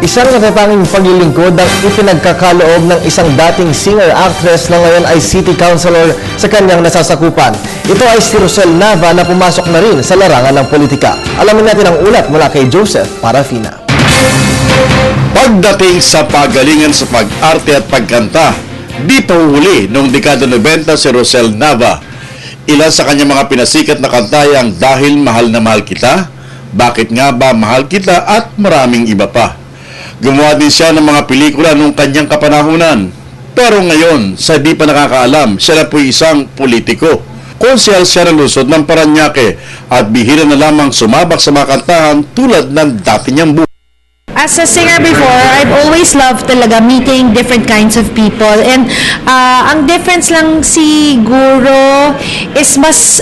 Isang natatanging paglilingkod ang ipinagkakaloob ng isang dating singer-actress na ngayon ay city councilor sa kanyang nasasakupan. Ito ay si Rosel Nava na pumasok na rin sa larangan ng politika. Alamin natin ang ulat mula kay Joseph Parafina. Pagdating sa pagalingan sa pag-arte at pagkanta, di pa huli noong dekada 90 si Rosel Nava. Ilan sa kanyang mga pinasikat na kanta ay ang Dahil Mahal na Mahal Kita, Bakit Nga Ba Mahal Kita at maraming iba pa. Gumawa din siya ng mga pelikula noong kanyang kapanahunan. Pero ngayon, sa di pa nakakaalam, siya na po isang politiko. Konsehal siya ng lungsod ng Parañaque at bihira na lamang sumabak sa mga kantahan tulad ng dati niyang buhay. As a singer before, I've always loved talaga meeting different kinds of people. And ang difference lang siguro is mas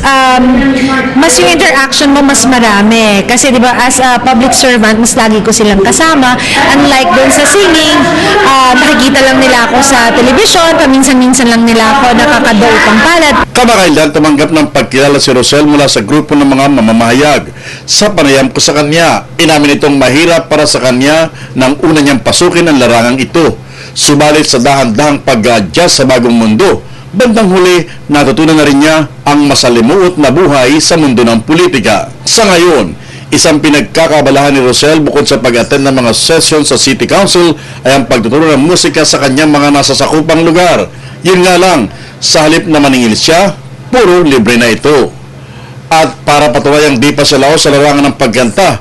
yung interaction mo mas marami. Kasi 'di ba, as a public servant, mas lagi ko silang kasama. Unlike doon sa singing, nakikita lang nila ako sa television, paminsan-minsan lang nila ako nakakadaw pang palad. Kamakailan tumanggap ng pagkilala si Rosel mula sa grupo ng mga mamamahayag. Sa panayam ko sa kanya, inamin itong mahirap para sa kanya nang una niyang pasukin ang larangang ito. Subalit sa dahan-dahang pag-adjust sa bagong mundo, bandang huli natutunan na rin niya ang masalimuot na buhay sa mundo ng politika. Sa ngayon, isang pinagkakabalahan ni Rosel bukod sa pag-attend ng mga session sa City Council ay ang pagtuturo ng musika sa kanyang mga nasasakupang lugar. Yun nga lang, sa halip na maningil siya, puro libre na ito. At para patuloy ang di pa siya lao sa larangan ng pagkanta,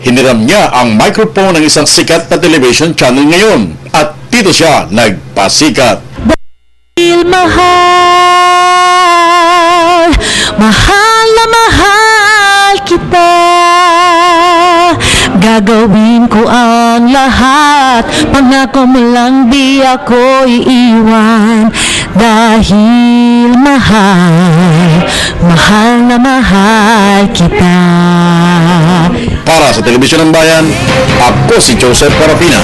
hiniram niya ang microphone ng isang sikat na television channel ngayon. At dito siya nagpasikat. Dahil mahal, mahal na mahal kita, gagawin ko ang lahat, pangako mo lang di ako iiwan. Dahil mahal, mahal na mahal kita. Para sa Telebisyon ng Bayan, ako si Joseph Parafina.